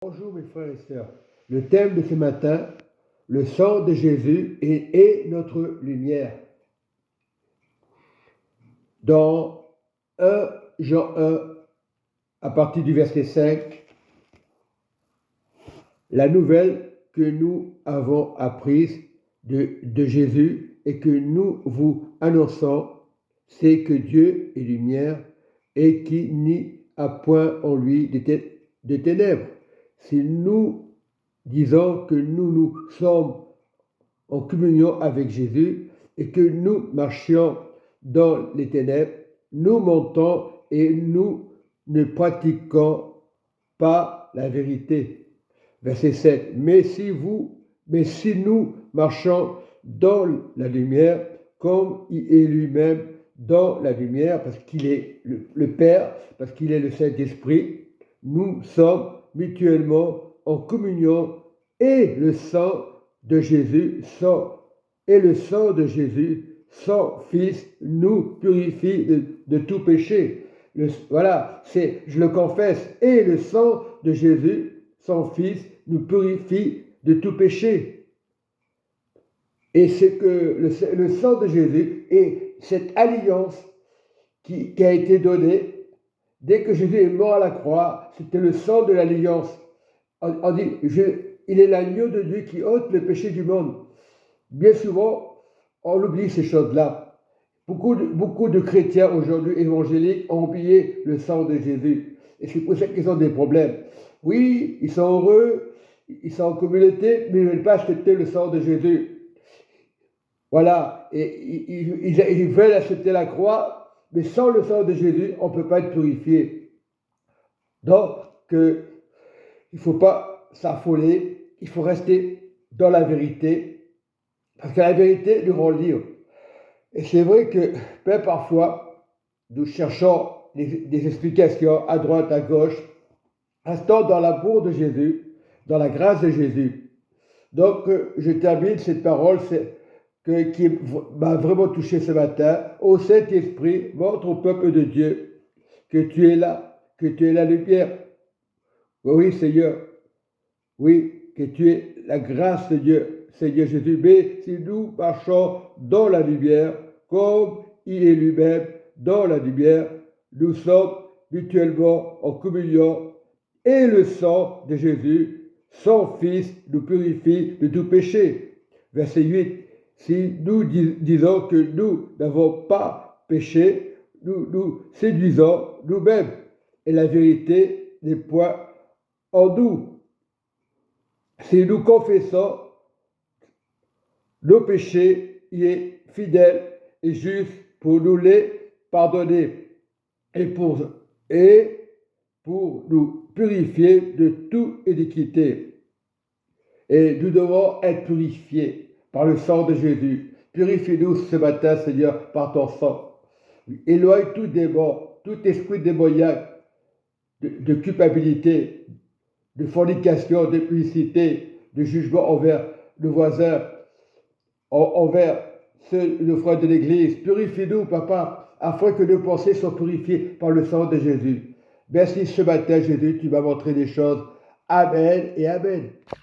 Bonjour mes frères et sœurs. Le thème de ce matin, le sang de Jésus est notre lumière. Dans 1 Jean 1, à partir du verset 5, la nouvelle que nous avons apprise de Jésus et que nous vous annonçons, c'est que Dieu est lumière et qu'il n'y a point en lui de ténèbres. Si nous disons que nous sommes en communion avec Jésus et que nous marchions dans les ténèbres, nous mentons et nous ne pratiquons pas la vérité. Verset 7. Mais si nous marchons dans la lumière, comme il est lui-même dans la lumière, parce qu'il est le Père, parce qu'il est le Saint-Esprit, nous sommes mutuellement en communion et le sang de Jésus, son Fils, nous purifie de tout péché. Je le confesse, et le sang de Jésus, son Fils, nous purifie de tout péché. Et c'est que le sang de Jésus et cette alliance qui a été donnée, dès que Jésus est mort à la croix, c'était le sang de l'alliance. On dit, il est l'agneau de Dieu qui ôte le péché du monde. Bien souvent, on oublie ces choses-là. Beaucoup de chrétiens aujourd'hui évangéliques ont oublié le sang de Jésus. Et c'est pour ça qu'ils ont des problèmes. Oui, ils sont heureux, ils sont en communauté, mais ils ne veulent pas accepter le sang de Jésus. Voilà, et ils veulent accepter la croix, mais sans le sang de Jésus, on ne peut pas être purifié. Donc, il ne faut pas s'affoler, il faut rester dans la vérité, parce que la vérité nous rend libres. Et c'est vrai que même parfois, nous cherchons des explications à droite, à gauche, restant dans l'amour de Jésus, dans la grâce de Jésus. Donc, je termine cette parole qui m'a vraiment touché ce matin. Ô Saint-Esprit, montre au peuple de Dieu que tu es là, que tu es la lumière. Oui, Seigneur. Oui, que tu es la grâce de Dieu, Seigneur Jésus. Mais si nous marchons dans la lumière, comme il est lui-même dans la lumière, nous sommes mutuellement en communion et le sang de Jésus, son Fils, nous purifie de tout péché. Verset 8. Si nous disons que nous n'avons pas péché, nous séduisons nous-mêmes et la vérité n'est point en nous. Si nous confessons nos péchés, il est fidèle et juste pour nous les pardonner et pour nous purifier de toute iniquité. Et nous devons être purifiés par le sang de Jésus. Purifie-nous ce matin, Seigneur, par ton sang. Éloigne tout démon, tout esprit démoniaque de culpabilité, de fornication, de publicité, de jugement envers le voisin, envers le frère de l'Église. Purifie-nous, Papa, afin que nos pensées soient purifiées par le sang de Jésus. Merci ce matin, Jésus, tu m'as montré des choses. Amen et Amen.